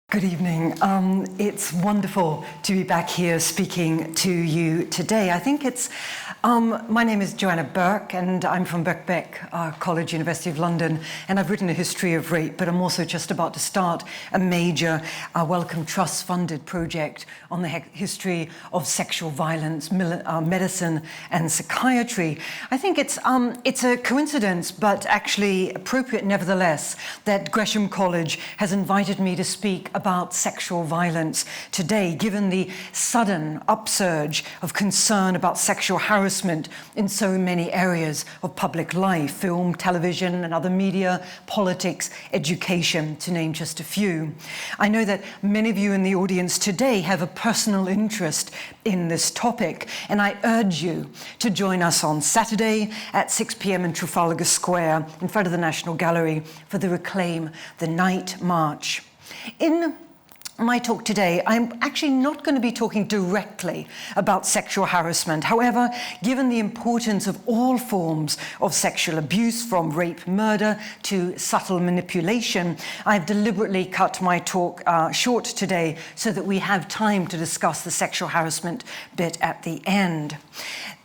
Good evening. It's wonderful to be back here speaking to you today. I think it's, my name is Joanna Bourke and I'm from Birkbeck College, University of London, and I've written a history of rape, but I'm also just about to start a major Wellcome Trust funded project on the history of sexual violence, medicine and psychiatry. I think it's a coincidence, but actually appropriate nevertheless, that Gresham College has invited me to speak about sexual violence today, given the sudden upsurge of concern about sexual harassment in so many areas of public life: film, television, and other media, politics, education, to name just a few. I know that many of you in the audience today have a personal interest in this topic, and I urge you to join us on Saturday at 6 p.m. in Trafalgar Square in front of the National Gallery for the Reclaim the Night March. In my talk today, I'm actually not going to be talking directly about sexual harassment. However, given the importance of all forms of sexual abuse, from rape, murder to subtle manipulation, I've deliberately cut my talk short today so that we have time to discuss the sexual harassment bit at the end.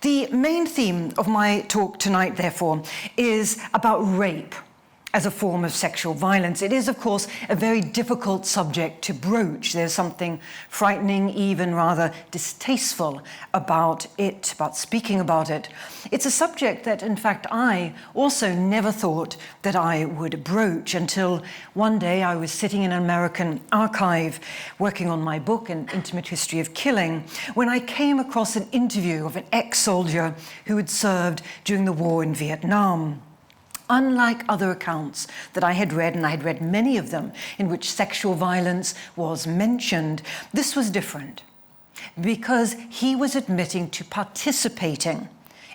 The main theme of my talk tonight, therefore, is about rape as a form of sexual violence. It is, of course, a very difficult subject to broach. There's something frightening, even rather distasteful about it, about speaking about it. It's a subject that, in fact, I also never thought that I would broach until one day I was sitting in an American archive working on my book, An Intimate History of Killing, when I came across an interview of an ex-soldier who had served during the war in Vietnam. Unlike other accounts that I had read, and I had read many of them, in which sexual violence was mentioned, this was different because he was admitting to participating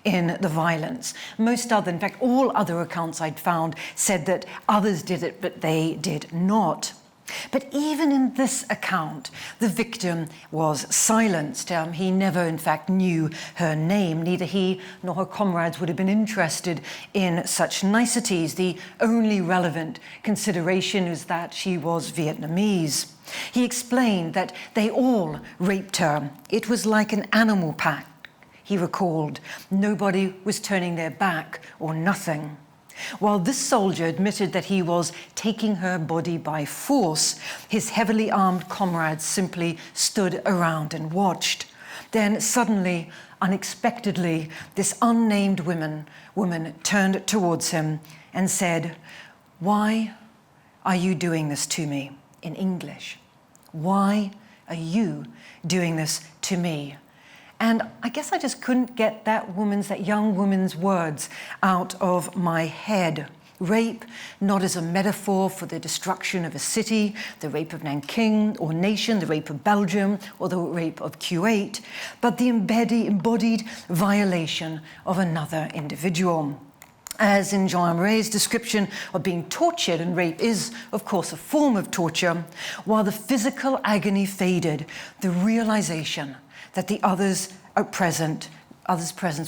in the violence. Most other, in fact, all other accounts I'd found said that others did it, but they did not. But even in this account, the victim was silenced. He never, in fact, knew her name. Neither he nor her comrades would have been interested in such niceties. The only relevant consideration is that she was Vietnamese. He explained that they all raped her. It was like an animal pack, he recalled. Nobody was turning their back or nothing. While this soldier admitted that he was taking her body by force, his heavily armed comrades simply stood around and watched. Then suddenly, unexpectedly, this unnamed woman turned towards him and said, "Why are you doing this to me?" in English. "Why are you doing this to me?" And I guess I just couldn't get that young woman's words out of my head. Rape, not as a metaphor for the destruction of a city, the rape of Nanking or nation, the rape of Belgium, or the rape of Kuwait, but the embodied violation of another individual. As in Jean Marais' description of being tortured, and rape is, of course, a form of torture, while the physical agony faded, the realization that the others present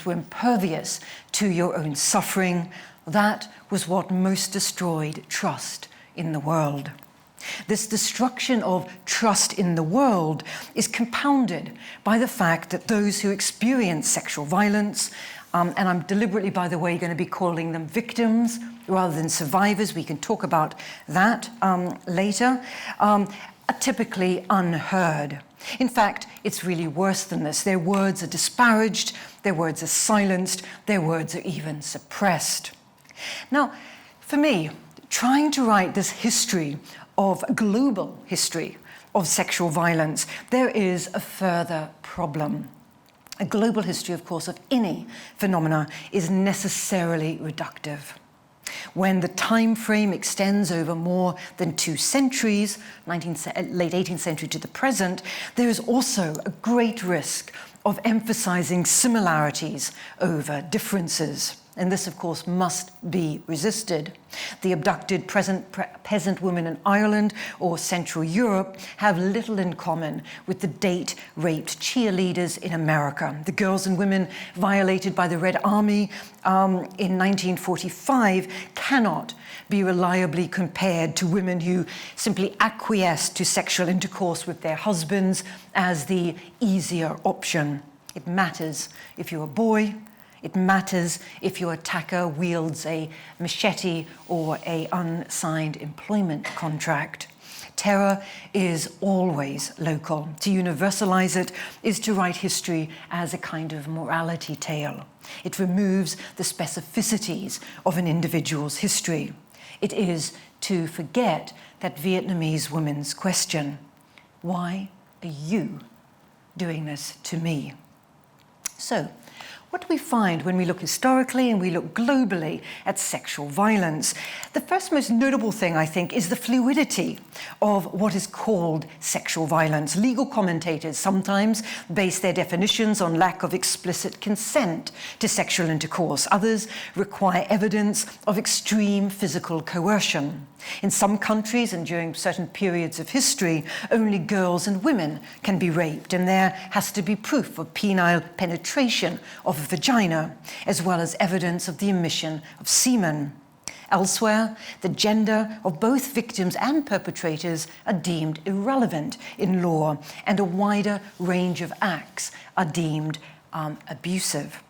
were impervious to your own suffering, that was what most destroyed trust in the world. This destruction of trust in the world is compounded by the fact that those who experience sexual violence, and I'm deliberately, by the way, going to be calling them victims rather than survivors, we can talk about that later, are typically unheard. In fact, it's really worse than this. Their words are disparaged, their words are silenced, their words are even suppressed. Now, for me, trying to write this global history of sexual violence, there is a further problem. A global history, of course, of any phenomena is necessarily reductive. When the time frame extends over more than 2 centuries, late 18th century to the present, there is also a great risk of emphasizing similarities over differences. and this, of course, must be resisted. The abducted peasant women in Ireland or Central Europe have little in common with the date-raped cheerleaders in America. The girls and women violated by the Red Army in 1945 cannot be reliably compared to women who simply acquiesced to sexual intercourse with their husbands as the easier option. It matters if you're a boy. It matters if your attacker wields a machete or an unsigned employment contract. Terror is always local. To universalize it is to write history as a kind of morality tale. It removes the specificities of an individual's history. It is to forget that Vietnamese woman's question: why are you doing this to me? So, what do we find when we look historically and we look globally at sexual violence? The first most notable thing, I think, is the fluidity of what is called sexual violence. Legal commentators sometimes base their definitions on lack of explicit consent to sexual intercourse. Others require evidence of extreme physical coercion. In some countries and during certain periods of history, only girls and women can be raped, and there has to be proof of penile penetration of a vagina, as well as evidence of the emission of semen. Elsewhere, the gender of both victims and perpetrators are deemed irrelevant in law, and a wider range of acts are deemed abusive.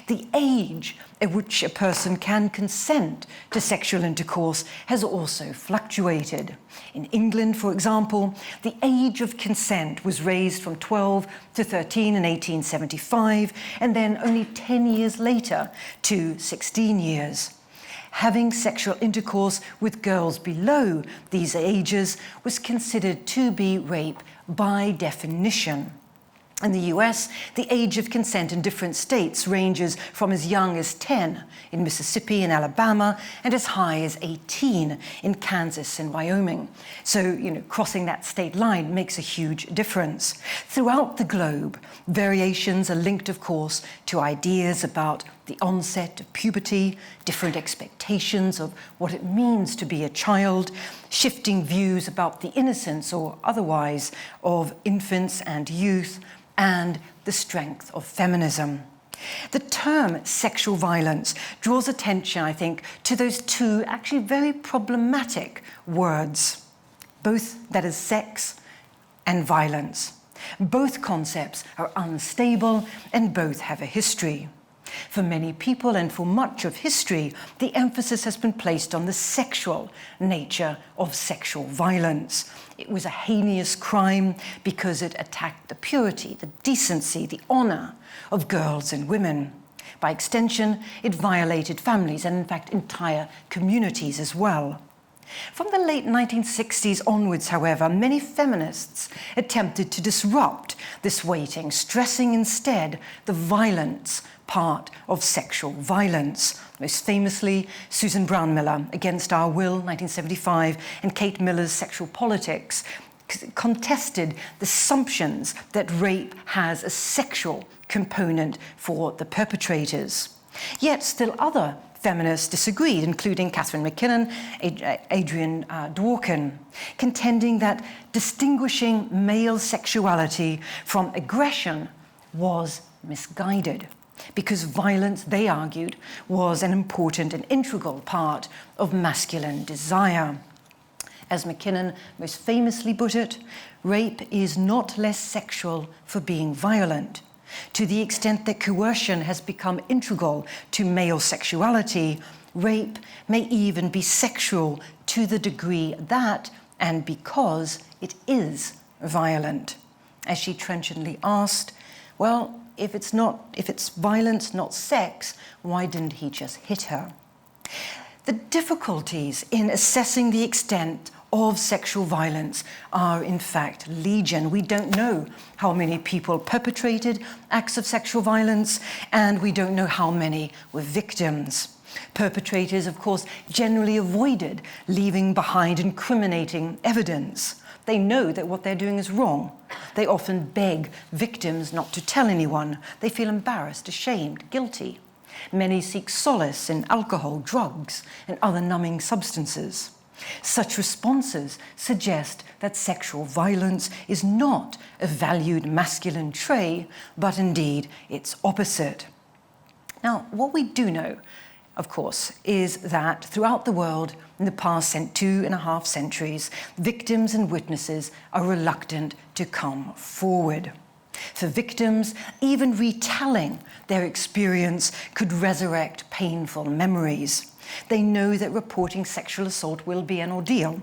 The age at which a person can consent to sexual intercourse has also fluctuated. In England, for example, the age of consent was raised from 12 to 13 in 1875, and then only 10 years later to 16 years. Having sexual intercourse with girls below these ages was considered to be rape by definition. In the US, the age of consent in different states ranges from as young as 10 in Mississippi and Alabama, and as high as 18 in Kansas and Wyoming. So, crossing that state line makes a huge difference. Throughout the globe, variations are linked, of course, to ideas about the onset of puberty, different expectations of what it means to be a child, shifting views about the innocence or otherwise of infants and youth, and the strength of feminism. The term sexual violence draws attention, I think, to those two actually very problematic words, both, that is, sex and violence. Both concepts are unstable and both have a history. For many people and for much of history, the emphasis has been placed on the sexual nature of sexual violence. It was a heinous crime because it attacked the purity, the decency, the honor of girls and women. By extension, it violated families and, in fact, entire communities as well. From the late 1960s onwards, however, many feminists attempted to disrupt this weighting, stressing instead the violence part of sexual violence. Most famously, Susan Brown-Miller, Against Our Will, 1975, and Kate Miller's Sexual Politics contested the assumptions that rape has a sexual component for the perpetrators. Yet still other feminists disagreed, including Catherine McKinnon, Adrienne Dworkin, contending that distinguishing male sexuality from aggression was misguided, because violence, they argued, was an important and integral part of masculine desire. As McKinnon most famously put it, rape is not less sexual for being violent. To the extent that coercion has become integral to male sexuality, rape may even be sexual to the degree that, and because, it is violent. As she trenchantly asked, well, if it's violence, not sex, why didn't he just hit her? The difficulties in assessing the extent of sexual violence are in fact legion. We don't know how many people perpetrated acts of sexual violence, and we don't know how many were victims. Perpetrators, of course, generally avoided leaving behind incriminating evidence. They know that what they're doing is wrong. They often beg victims not to tell anyone. They feel embarrassed, ashamed, guilty. Many seek solace in alcohol, drugs, and other numbing substances. Such responses suggest that sexual violence is not a valued masculine trait, but indeed its opposite. Now, what we do know, of course, is that throughout the world, in the past 2.5 centuries, victims and witnesses are reluctant to come forward. For victims, even retelling their experience could resurrect painful memories. They know that reporting sexual assault will be an ordeal.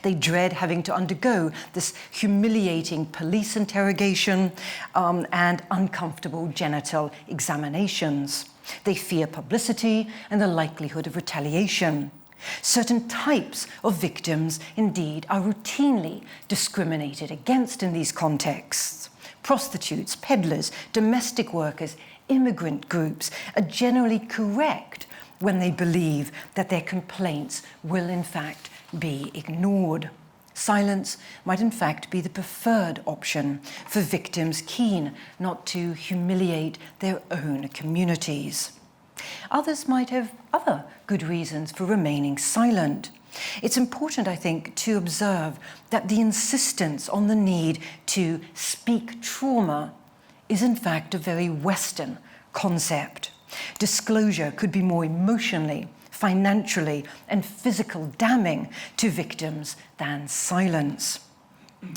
They dread having to undergo this humiliating police interrogation and uncomfortable genital examinations. They fear publicity and the likelihood of retaliation. Certain types of victims, indeed, are routinely discriminated against in these contexts. Prostitutes, peddlers, domestic workers, immigrant groups are generally correct when they believe that their complaints will in fact be ignored. Silence might in fact be the preferred option for victims keen not to humiliate their own communities. Others might have other good reasons for remaining silent. It's important, I think, to observe that the insistence on the need to speak trauma is in fact a very Western concept. Disclosure could be more emotionally, financially, and physically damning to victims than silence.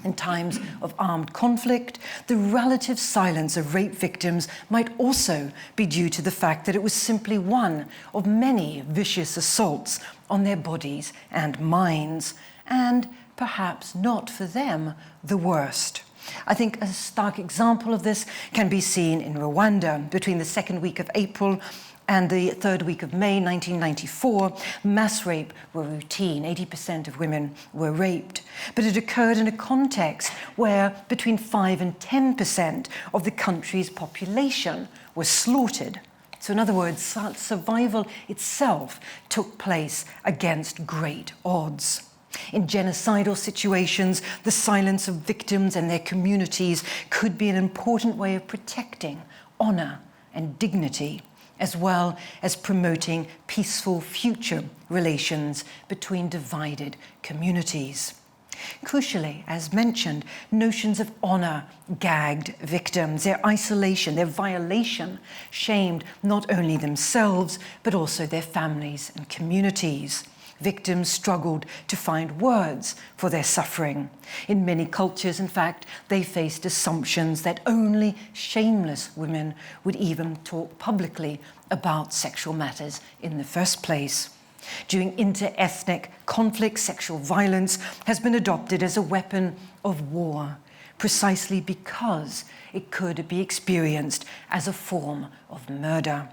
In times of armed conflict, the relative silence of rape victims might also be due to the fact that it was simply one of many vicious assaults on their bodies and minds, and perhaps not for them the worst. I think a stark example of this can be seen in Rwanda. Between the second week of April and the third week of May 1994, mass rape were routine. 80% of women were raped. But it occurred in a context where between 5 and 10% of the country's population was slaughtered. So in other words, survival itself took place against great odds. In genocidal situations, the silence of victims and their communities could be an important way of protecting honor and dignity, as well as promoting peaceful future relations between divided communities. Crucially, as mentioned, notions of honor gagged victims. Their isolation, their violation shamed not only themselves, but also their families and communities. Victims struggled to find words for their suffering. In many cultures, in fact, they faced assumptions that only shameless women would even talk publicly about sexual matters in the first place. During inter-ethnic conflict, sexual violence has been adopted as a weapon of war, precisely because it could be experienced as a form of murder.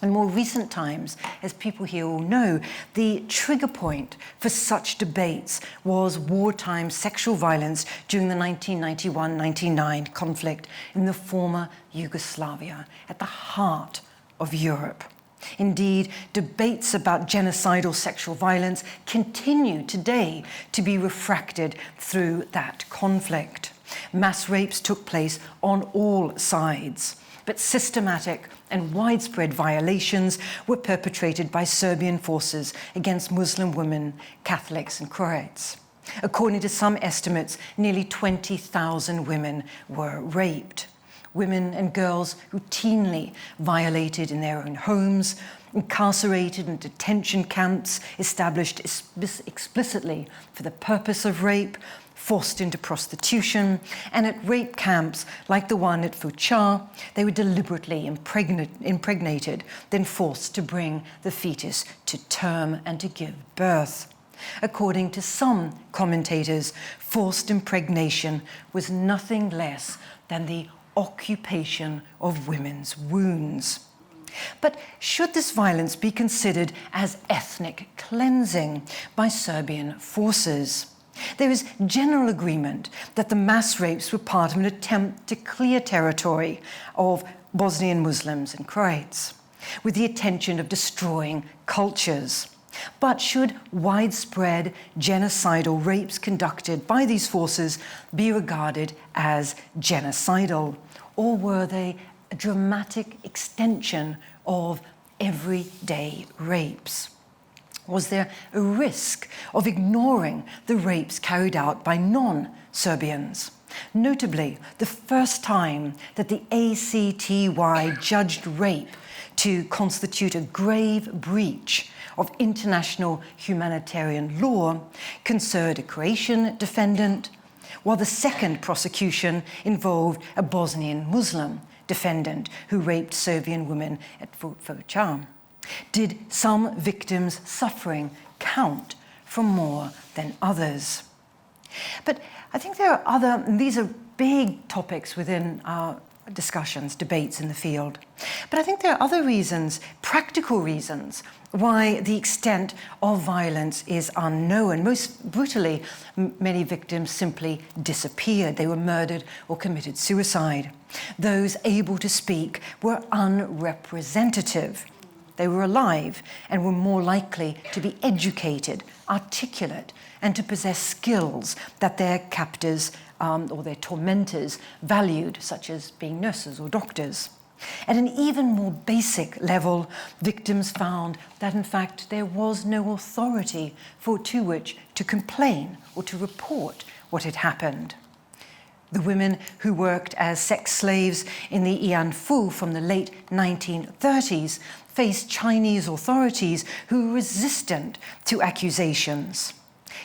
In more recent times, as people here all know, the trigger point for such debates was wartime sexual violence during the 1991-99 conflict in the former Yugoslavia, at the heart of Europe. Indeed, debates about genocidal sexual violence continue today to be refracted through that conflict. Mass rapes took place on all sides, but systematic and widespread violations were perpetrated by Serbian forces against Muslim women, Catholics, and Croats. According to some estimates, nearly 20,000 women were raped. Women and girls routinely violated in their own homes, incarcerated in detention camps established explicitly for the purpose of rape, forced into prostitution, and at rape camps like the one at Fucha, they were deliberately impregnated, then forced to bring the fetus to term and to give birth. According to some commentators, forced impregnation was nothing less than the occupation of women's wombs. But should this violence be considered as ethnic cleansing by Serbian forces? There is general agreement that the mass rapes were part of an attempt to clear territory of Bosnian Muslims and Croats, with the intention of destroying cultures. But should widespread genocidal rapes conducted by these forces be regarded as genocidal, or were they a dramatic extension of everyday rapes? Was there a risk of ignoring the rapes carried out by non-Serbians? Notably, the first time that the ACTY judged rape to constitute a grave breach of international humanitarian law concerned a Croatian defendant, while the second prosecution involved a Bosnian Muslim defendant who raped Serbian women at Foča. Did some victims' suffering count for more than others? But I think there are and these are big topics within our discussions, debates in the field. But I think there are other reasons, practical reasons, why the extent of violence is unknown. Most brutally, many victims simply disappeared. They were murdered or committed suicide. Those able to speak were unrepresentative. They were alive and were more likely to be educated, articulate, and to possess skills that their captors or their tormentors valued, such as being nurses or doctors. At an even more basic level, victims found that in fact there was no authority to which to complain or to report what had happened. The women who worked as sex slaves in the Ian Phu from the late 1930s faced Chinese authorities who were resistant to accusations,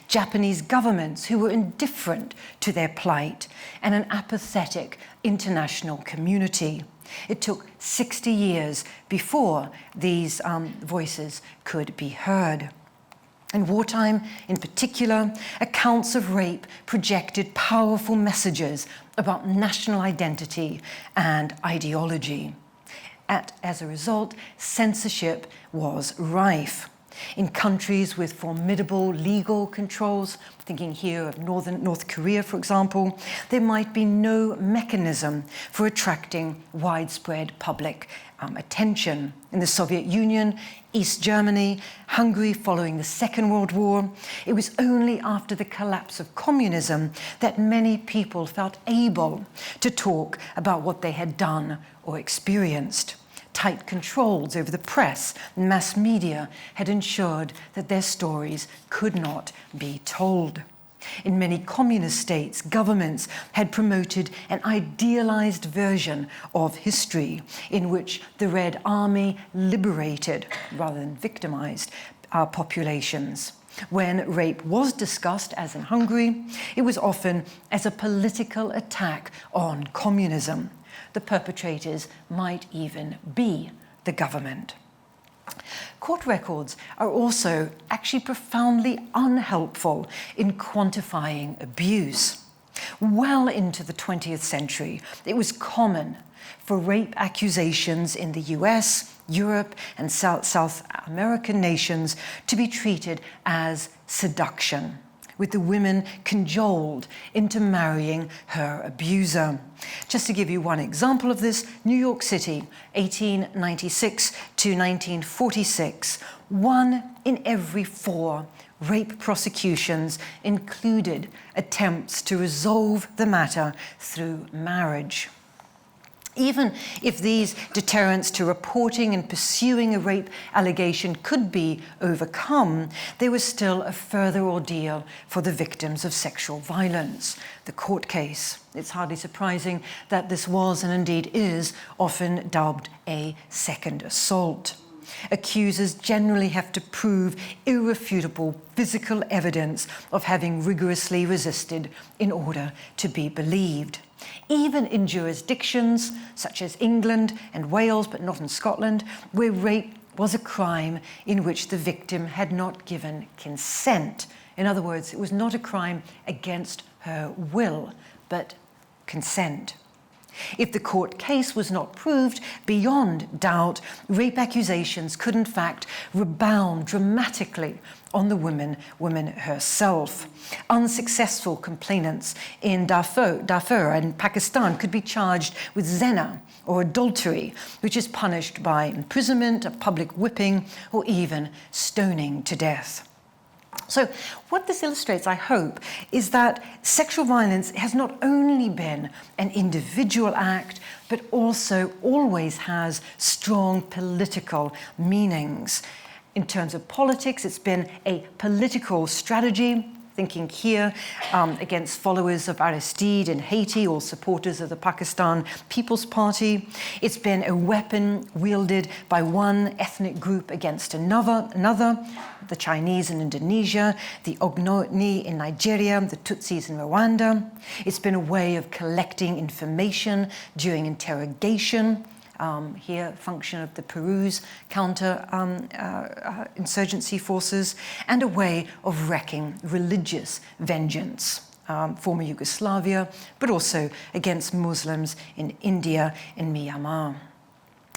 Japanese governments who were indifferent to their plight, and an apathetic international community. It took 60 years before these voices could be heard. In wartime, in particular, accounts of rape projected powerful messages about national identity and ideology. As a result, censorship was rife. In countries with formidable legal controls, thinking here of North Korea, for example, there might be no mechanism for attracting widespread public attention. In the Soviet Union, East Germany, Hungary following the Second World War, it was only after the collapse of communism that many people felt able to talk about what they had done or experienced. Tight controls over the press and mass media had ensured that their stories could not be told. In many communist states, governments had promoted an idealized version of history in which the Red Army liberated, rather than victimized, our populations. When rape was discussed, as in Hungary, it was often as a political attack on communism. The perpetrators might even be the government. Court records are also actually profoundly unhelpful in quantifying abuse. Well into the 20th century, it was common for rape accusations in the US, Europe, and South American nations to be treated as seduction, with the women cajoled into marrying her abuser. Just to give you one example of this, New York City, 1896 to 1946, 1 in every 4 rape prosecutions included attempts to resolve the matter through marriage. Even if these deterrents to reporting and pursuing a rape allegation could be overcome, there was still a further ordeal for the victims of sexual violence, the court case. It's hardly surprising that this was, and indeed is, often dubbed a second assault. Accusers generally have to prove irrefutable physical evidence of having rigorously resisted in order to be believed. Even in jurisdictions such as England and Wales, but not in Scotland, where rape was a crime in which the victim had not given consent. In other words, it was not a crime against her will, but consent. If the court case was not proved beyond doubt, rape accusations could in fact rebound dramatically on the woman herself. Unsuccessful complainants in Darfur and Pakistan could be charged with zina or adultery, which is punished by imprisonment, a public whipping, or even stoning to death. So what this illustrates, I hope, is that sexual violence has not only been an individual act, but also always has strong political meanings. In terms of politics, it's been a political strategy, thinking here against followers of Aristide in Haiti or supporters of the Pakistan People's Party. It's been a weapon wielded by one ethnic group against another, the Chinese in Indonesia, the Ognoni in Nigeria, the Tutsis in Rwanda. It's been a way of collecting information during interrogation. Here, function of the Peru's counter-insurgency forces, and a way of wreaking religious vengeance, former Yugoslavia, but also against Muslims in India and Myanmar.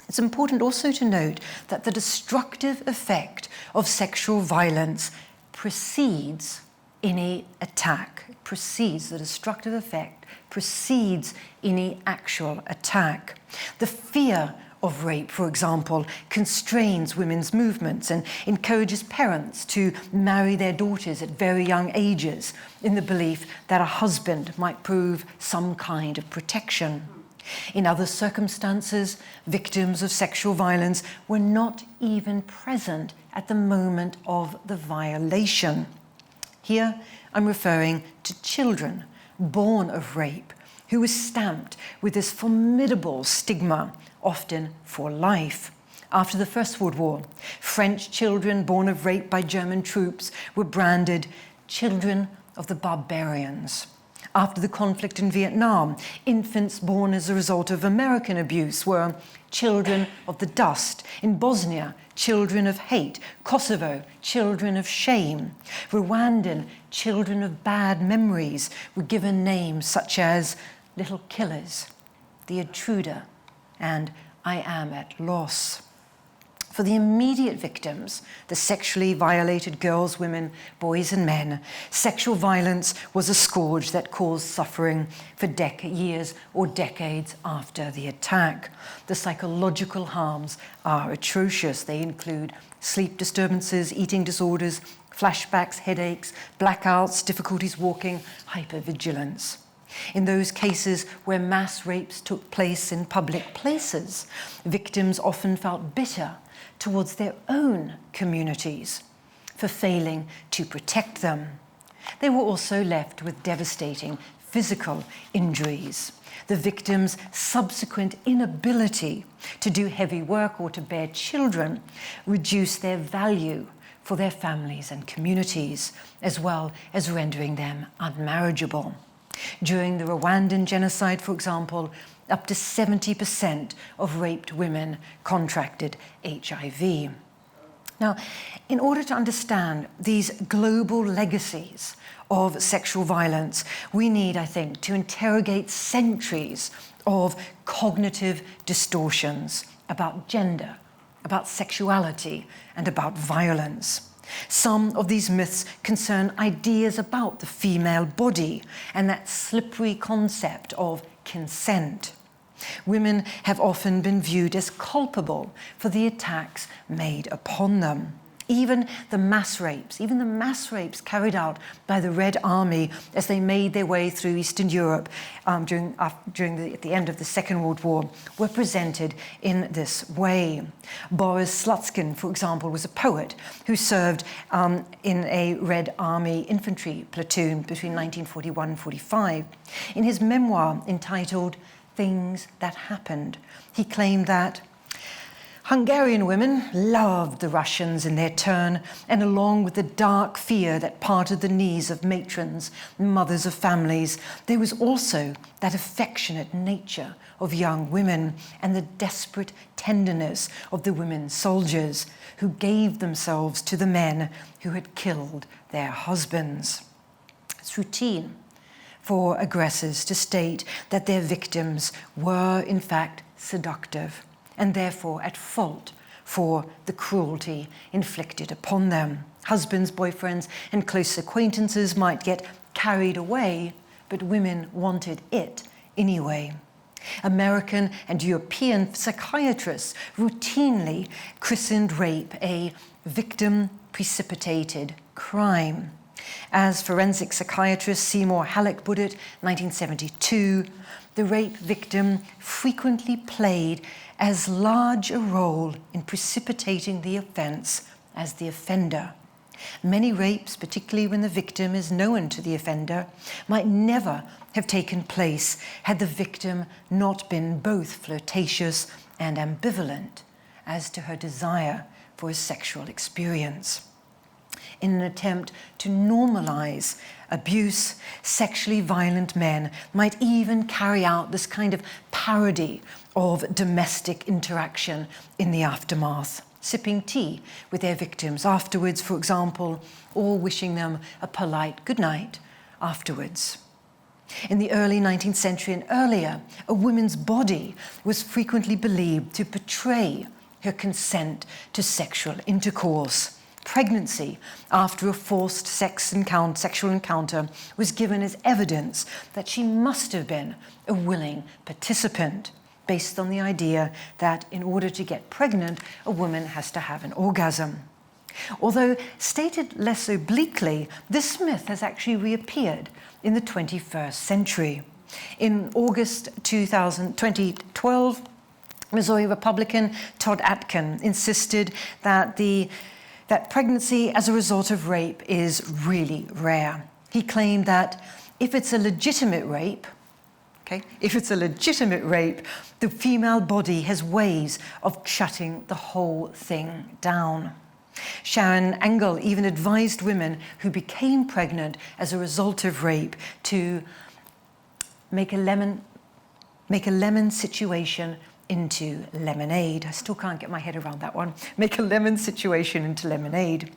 It's important also to note that the destructive effect of sexual violence precedes any attack, the destructive effect precedes any actual attack. The fear of rape, for example, constrains women's movements and encourages parents to marry their daughters at very young ages in the belief that a husband might prove some kind of protection. In other circumstances, victims of sexual violence were not even present at the moment of the violation. Here, I'm referring to children born of rape, who was stamped with this formidable stigma, often for life. After the First World War, French children born of rape by German troops were branded children of the barbarians. After the conflict in Vietnam, infants born as a result of American abuse were children of the dust. In Bosnia, children of hate. Kosovo, children of shame. Rwandan, children of bad memories, were given names such as Little Killers, The Intruder, and I Am at Loss. For the immediate victims, the sexually violated girls, women, boys, and men, sexual violence was a scourge that caused suffering for years or decades after the attack. The psychological harms are atrocious. They include sleep disturbances, eating disorders, flashbacks, headaches, blackouts, difficulties walking, hypervigilance. In those cases where mass rapes took place in public places, victims often felt bitter towards their own communities for failing to protect them. They were also left with devastating physical injuries. The victims' subsequent inability to do heavy work or to bear children reduced their value for their families and communities, as well as rendering them unmarriageable. During the Rwandan genocide, for example, up to 70% of raped women contracted HIV. Now, in order to understand these global legacies of sexual violence, we need, I think, to interrogate centuries of cognitive distortions about gender, about sexuality, and about violence. Some of these myths concern ideas about the female body and that slippery concept of consent. Women have often been viewed as culpable for the attacks made upon them. Even the mass rapes carried out by the Red Army as they made their way through Eastern Europe at the end of the Second World War were presented in this way. Boris Slutskin, for example, was a poet who served in a Red Army infantry platoon between 1941 and 1945. In his memoir entitled Things That Happened, he claimed that Hungarian women loved the Russians in their turn, and along with the dark fear that parted the knees of matrons, mothers of families, there was also that affectionate nature of young women and the desperate tenderness of the women soldiers who gave themselves to the men who had killed their husbands. It's routine for aggressors to state that their victims were, in fact, seductive, and therefore at fault for the cruelty inflicted upon them. Husbands, boyfriends, and close acquaintances might get carried away, but women wanted it anyway. American and European psychiatrists routinely christened rape a victim-precipitated crime. As forensic psychiatrist Seymour Halleck put it, 1972, the rape victim frequently played as large a role in precipitating the offence as the offender. Many rapes, particularly when the victim is known to the offender, might never have taken place had the victim not been both flirtatious and ambivalent as to her desire for a sexual experience. In an attempt to normalize abuse, sexually violent men might even carry out this kind of parody of domestic interaction in the aftermath, sipping tea with their victims afterwards, for example, or wishing them a polite good night afterwards. In the early 19th century and earlier, a woman's body was frequently believed to betray her consent to sexual intercourse. Pregnancy after a forced sexual encounter was given as evidence that she must have been a willing participant, based on the idea that in order to get pregnant, a woman has to have an orgasm. Although stated less obliquely, this myth has actually reappeared in the 21st century. In August 2012, Missouri Republican Todd Atkin insisted that pregnancy as a result of rape is really rare. He claimed that if it's a legitimate rape, the female body has ways of shutting the whole thing down. Sharon Engel even advised women who became pregnant as a result of rape to make a lemon situation into lemonade. I still can't get my head around that one. Make a lemon situation into lemonade.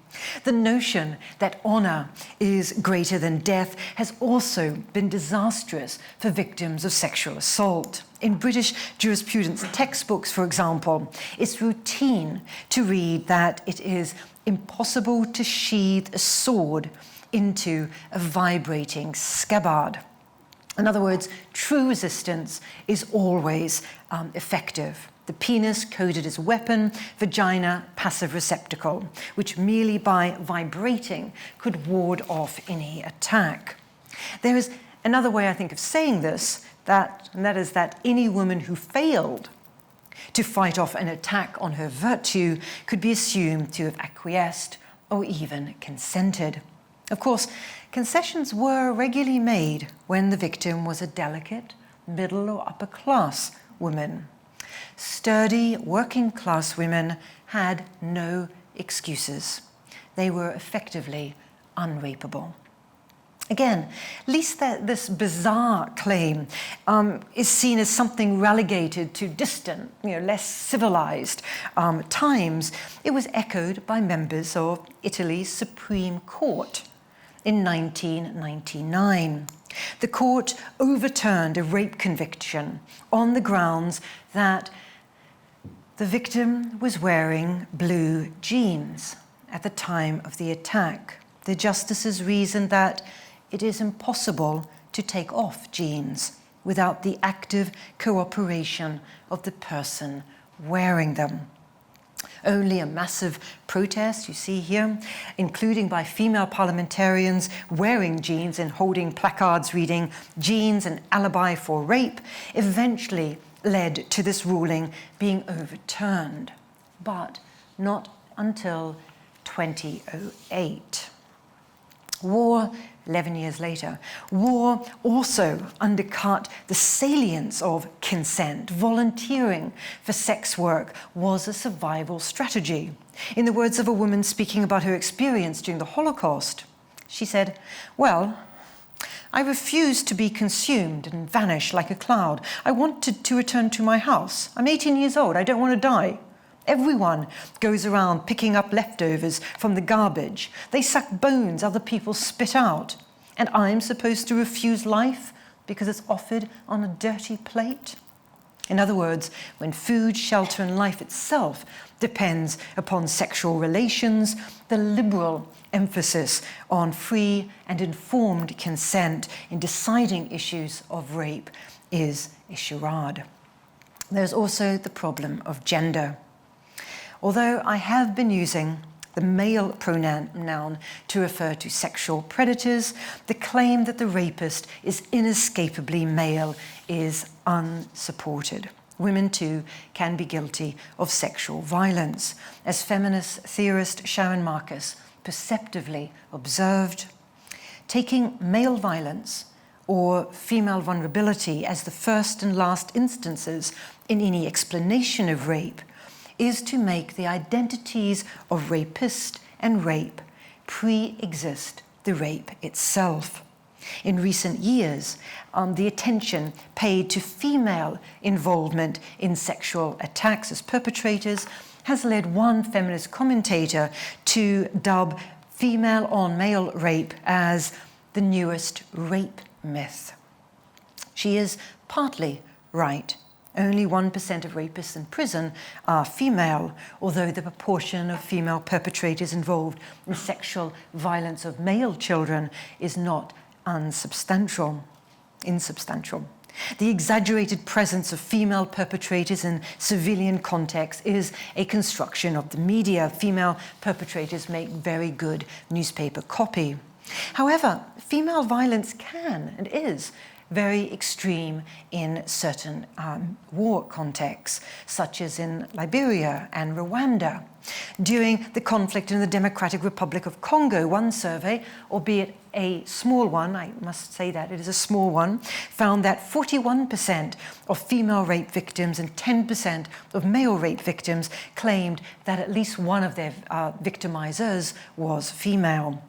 The notion that honor is greater than death has also been disastrous for victims of sexual assault. In British jurisprudence textbooks, for example, it's routine to read that it is impossible to sheathe a sword into a vibrating scabbard. In other words, true resistance is always effective. The penis coded as weapon, vagina passive receptacle, which merely by vibrating could ward off any attack. There is another way, I think, of saying this, and that is that any woman who failed to fight off an attack on her virtue could be assumed to have acquiesced or even consented. Of course, concessions were regularly made when the victim was a delicate, middle or upper class woman. Sturdy, working class women had no excuses. They were effectively unrapeable. Again, at least this bizarre claim is seen as something relegated to distant, less civilized times. It was echoed by members of Italy's Supreme Court in 1999. The court overturned a rape conviction on the grounds that the victim was wearing blue jeans at the time of the attack. The justices reasoned that it is impossible to take off jeans without the active cooperation of the person wearing them. Only a massive protest, you see here, including by female parliamentarians wearing jeans and holding placards reading "Jeans an alibi for rape," eventually led to this ruling being overturned, but not until 2008. War, 11 years later, war also undercut the salience of consent. Volunteering for sex work was a survival strategy. In the words of a woman speaking about her experience during the Holocaust, she said, "Well, I refused to be consumed and vanish like a cloud. I wanted to return to my house. I'm 18 years old. I don't want to die. Everyone goes around picking up leftovers from the garbage. They suck bones other people spit out. And I'm supposed to refuse life because it's offered on a dirty plate?" In other words, when food, shelter, and life itself depends upon sexual relations, the liberal emphasis on free and informed consent in deciding issues of rape is a charade. There's also the problem of gender. Although I have been using the male pronoun to refer to sexual predators, the claim that the rapist is inescapably male is unsupported. Women, too, can be guilty of sexual violence. As feminist theorist Sharon Marcus perceptively observed, taking male violence or female vulnerability as the first and last instances in any explanation of rape is to make the identities of rapist and rape pre-exist the rape itself. In recent years, the attention paid to female involvement in sexual attacks as perpetrators has led one feminist commentator to dub female-on-male rape as the newest rape myth. She is partly right. Only 1% of rapists in prison are female, although the proportion of female perpetrators involved in sexual violence of male children is not insubstantial. The exaggerated presence of female perpetrators in civilian contexts is a construction of the media. Female perpetrators make very good newspaper copy. However, female violence can and is very extreme in certain war contexts, such as in Liberia and Rwanda. During the conflict in the Democratic Republic of Congo, one survey, albeit a small one, I must say that it is a small one, found that 41% of female rape victims and 10% of male rape victims claimed that at least one of their victimizers was female.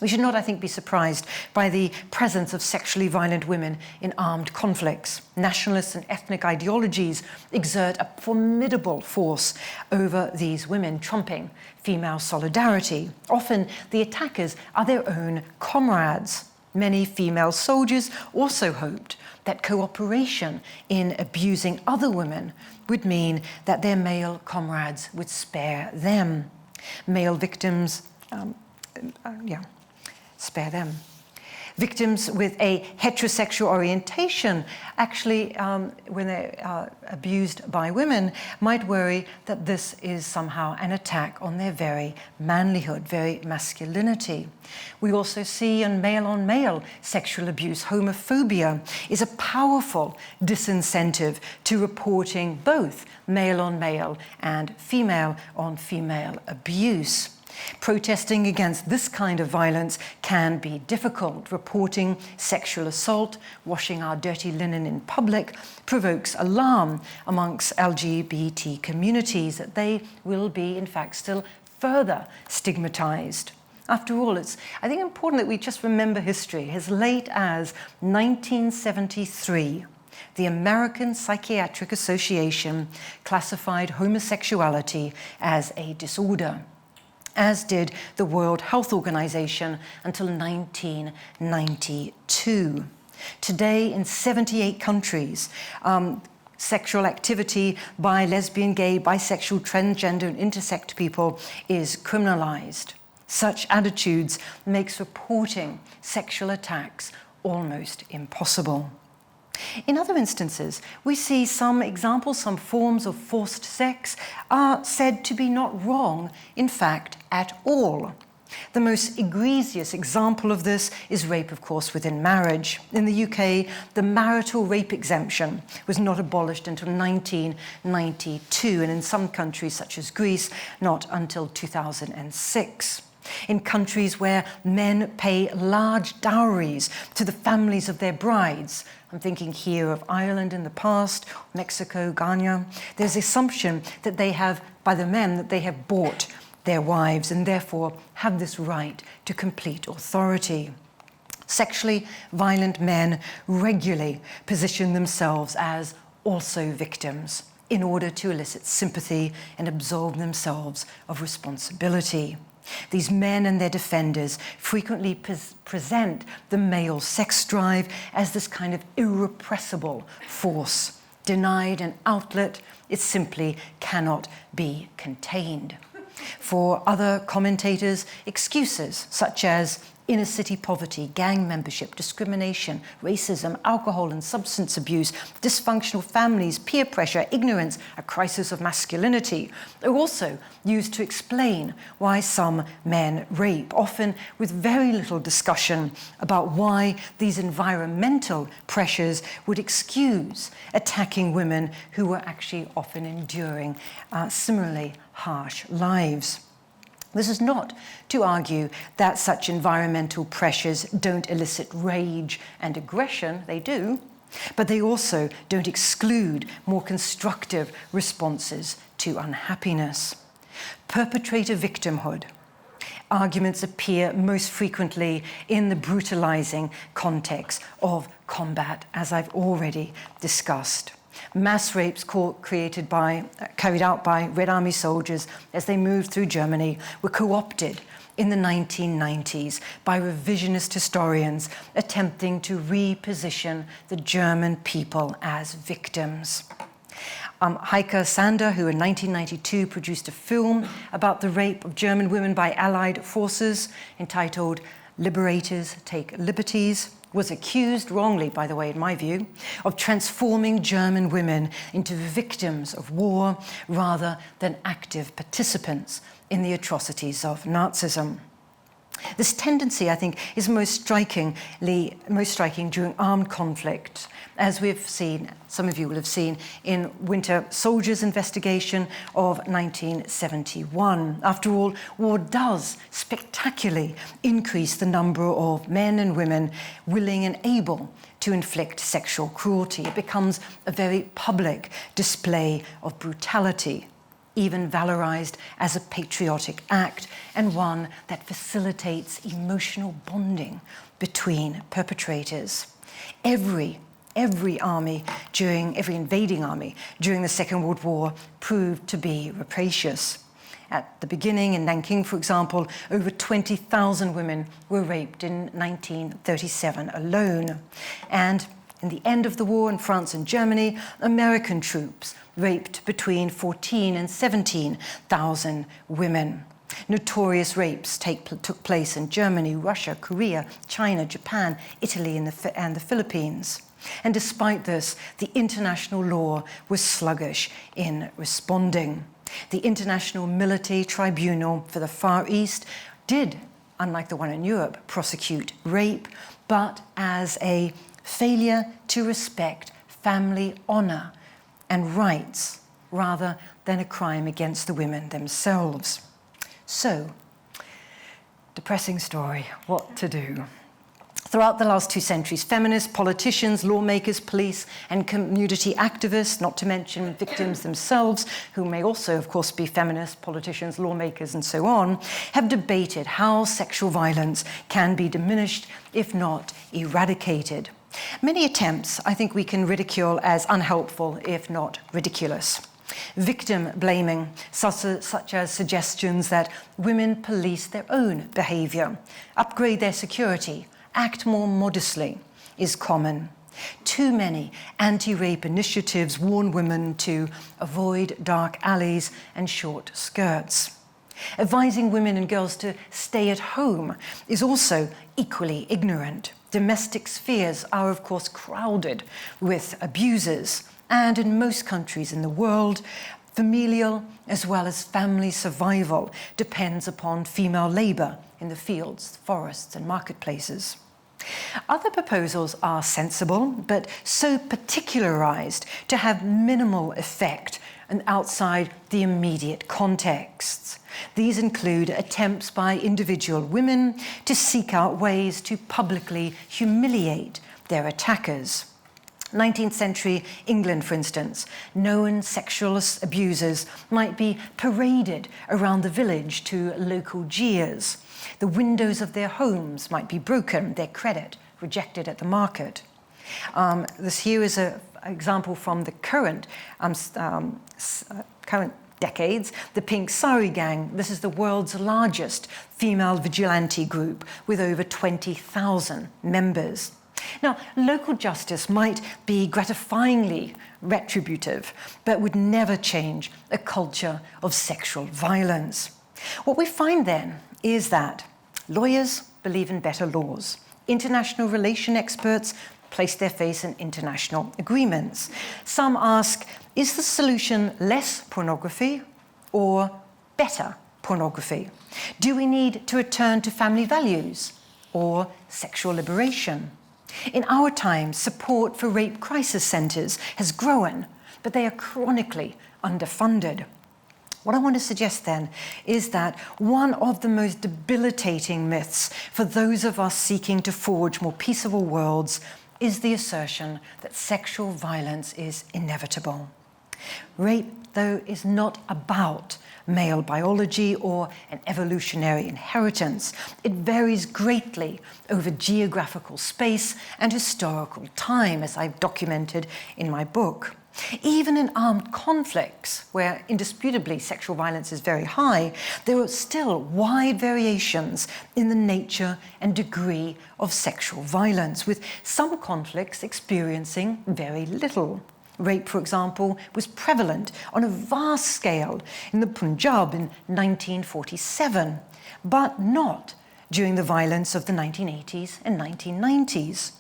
We should not, I think, be surprised by the presence of sexually violent women in armed conflicts. Nationalist and ethnic ideologies exert a formidable force over these women, trumping female solidarity. Often, the attackers are their own comrades. Many female soldiers also hoped that cooperation in abusing other women would mean that their male comrades would spare them. Male victims, spare them. Victims with a heterosexual orientation, actually, when they're abused by women, might worry that this is somehow an attack on their very manlyhood, very masculinity. We also see in male-on-male sexual abuse, homophobia is a powerful disincentive to reporting both male-on-male and female-on-female abuse. Protesting against this kind of violence can be difficult. Reporting sexual assault, washing our dirty linen in public, provokes alarm amongst LGBT communities that they will be, in fact, still further stigmatized. After all, it's, I think, important that we just remember history. As late as 1973, the American Psychiatric Association classified homosexuality as a disorder, as did the World Health Organization until 1992. Today, in 78 countries, sexual activity by lesbian, gay, bisexual, transgender, and intersex people is criminalized. Such attitudes makes reporting sexual attacks almost impossible. In other instances, we see some examples, some forms of forced sex are said to be not wrong, in fact, at all. The most egregious example of this is rape, of course, within marriage. In the UK, the marital rape exemption was not abolished until 1992, and in some countries, such as Greece, not until 2006. In countries where men pay large dowries to the families of their brides, I'm thinking here of Ireland in the past, Mexico, Ghana, there's assumption that they have, by the men, that they have bought their wives and therefore have this right to complete authority. Sexually violent men regularly position themselves as also victims in order to elicit sympathy and absolve themselves of responsibility. These men and their defenders frequently present the male sex drive as this kind of irrepressible force. Denied an outlet, it simply cannot be contained. For other commentators, excuses such as inner city poverty, gang membership, discrimination, racism, alcohol and substance abuse, dysfunctional families, peer pressure, ignorance, a crisis of masculinity, are also used to explain why some men rape, often with very little discussion about why these environmental pressures would excuse attacking women who were actually often enduring similarly harsh lives. This is not to argue that such environmental pressures don't elicit rage and aggression, they do, but they also don't exclude more constructive responses to unhappiness. Perpetrator victimhood. Arguments appear most frequently in the brutalizing context of combat, as I've already discussed. Mass rapes carried out by Red Army soldiers as they moved through Germany were co-opted in the 1990s by revisionist historians attempting to reposition the German people as victims. Heike Sander, who in 1992 produced a film about the rape of German women by Allied forces entitled Liberators Take Liberties, was accused, wrongly by the way in my view, of transforming German women into victims of war rather than active participants in the atrocities of Nazism. This tendency, I think, is most striking during armed conflict, as we've seen, some of you will have seen, in Winter Soldier's investigation of 1971. After all, war does spectacularly increase the number of men and women willing and able to inflict sexual cruelty. It becomes a very public display of brutality, even valorized as a patriotic act, and one that facilitates emotional bonding between perpetrators. Every invading army during the Second World War proved to be rapacious. At the beginning, in Nanking, for example, over 20,000 women were raped in 1937 alone. And in the end of the war in France and Germany, American troops raped between 14 and 17,000 women. Notorious rapes took place in Germany, Russia, Korea, China, Japan, Italy, and the Philippines. And despite this, the international law was sluggish in responding. The International Military Tribunal for the Far East did, unlike the one in Europe, prosecute rape, but as a failure to respect family honor and rights rather than a crime against the women themselves. So, depressing story, what to do? Throughout the last 2 centuries, feminists, politicians, lawmakers, police, and community activists, not to mention victims themselves, who may also, of course, be feminists, politicians, lawmakers, and so on, have debated how sexual violence can be diminished, if not eradicated. Many attempts, I think, we can ridicule as unhelpful, if not ridiculous. Victim blaming, such as suggestions that women police their own behavior, upgrade their security, act more modestly, is common. Too many anti-rape initiatives warn women to avoid dark alleys and short skirts. Advising women and girls to stay at home is also equally ignorant. Domestic spheres are, of course, crowded with abusers, and in most countries in the world, familial as well as family survival depends upon female labor in the fields, forests, and marketplaces. Other proposals are sensible, but so particularized to have minimal effect and outside the immediate contexts. These include attempts by individual women to seek out ways to publicly humiliate their attackers. 19th century England, for instance, known sexual abusers might be paraded around the village to local jeers. The windows of their homes might be broken, their credit rejected at the market. This here is an example from the current decades, the Pink Sari Gang. This is the world's largest female vigilante group with over 20,000 members. Now, local justice might be gratifyingly retributive, but would never change a culture of sexual violence. What we find then is that lawyers, believe in better laws. International relation experts place their faith in international agreements. Some ask, is the solution less pornography or better pornography? Do we need to return to family values or sexual liberation? In our time, support for rape crisis centres has grown, but they are chronically underfunded. What I want to suggest then is that one of the most debilitating myths for those of us seeking to forge more peaceable worlds is the assertion that sexual violence is inevitable. Rape, though, is not about male biology or an evolutionary inheritance. It varies greatly over geographical space and historical time, as I've documented in my book. Even in armed conflicts, where indisputably sexual violence is very high, there are still wide variations in the nature and degree of sexual violence, with some conflicts experiencing very little. Rape, for example, was prevalent on a vast scale in the Punjab in 1947, but not during the violence of the 1980s and 1990s.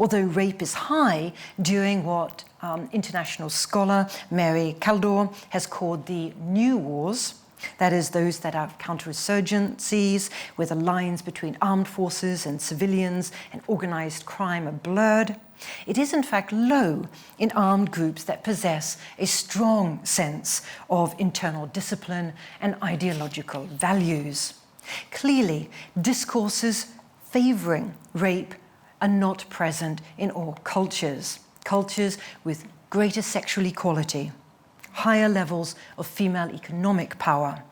Although rape is high during what international scholar Mary Kaldor has called the new wars, that is, those that are counterinsurgencies, where the lines between armed forces and civilians and organized crime are blurred, it is in fact low in armed groups that possess a strong sense of internal discipline and ideological values. Clearly, discourses favoring rape are not present in all cultures. Cultures with greater sexual equality, higher levels of female economic power,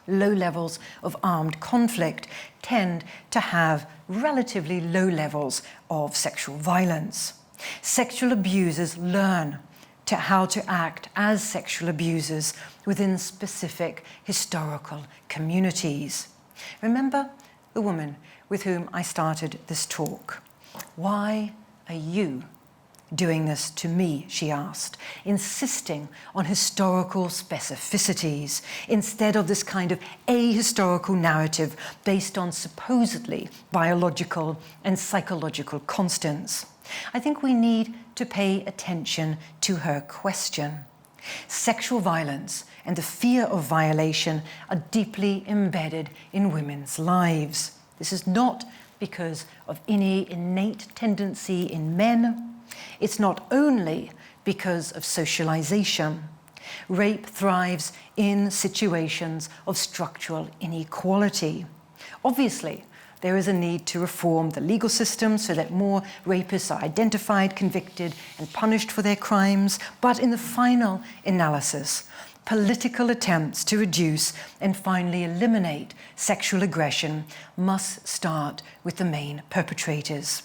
low levels of armed conflict tend to have relatively low levels of sexual violence. Sexual abusers learn how to act as sexual abusers within specific historical communities. Remember the woman with whom I started this talk. Why are you doing this to me, she asked, insisting on historical specificities instead of this kind of ahistorical narrative based on supposedly biological and psychological constants. I think we need to pay attention to her question. Sexual violence and the fear of violation are deeply embedded in women's lives. This is not because of any innate tendency in men. It's not only because of socialization. Rape thrives in situations of structural inequality. Obviously, there is a need to reform the legal system so that more rapists are identified, convicted, and punished for their crimes. But in the final analysis, political attempts to reduce and finally eliminate sexual aggression must start with the main perpetrators.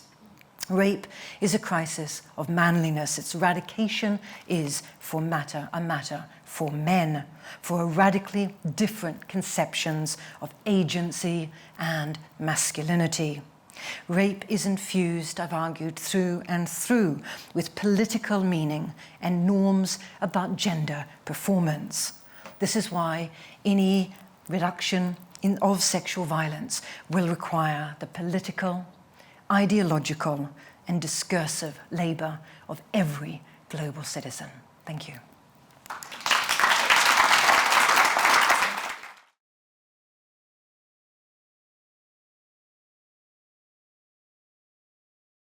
Rape is a crisis of manliness. Its eradication is a matter for men, for radically different conceptions of agency and masculinity. Rape is infused, I've argued, through and through with political meaning and norms about gender performance. This is why any reduction of sexual violence will require the political, ideological, and discursive labour of every global citizen. Thank you.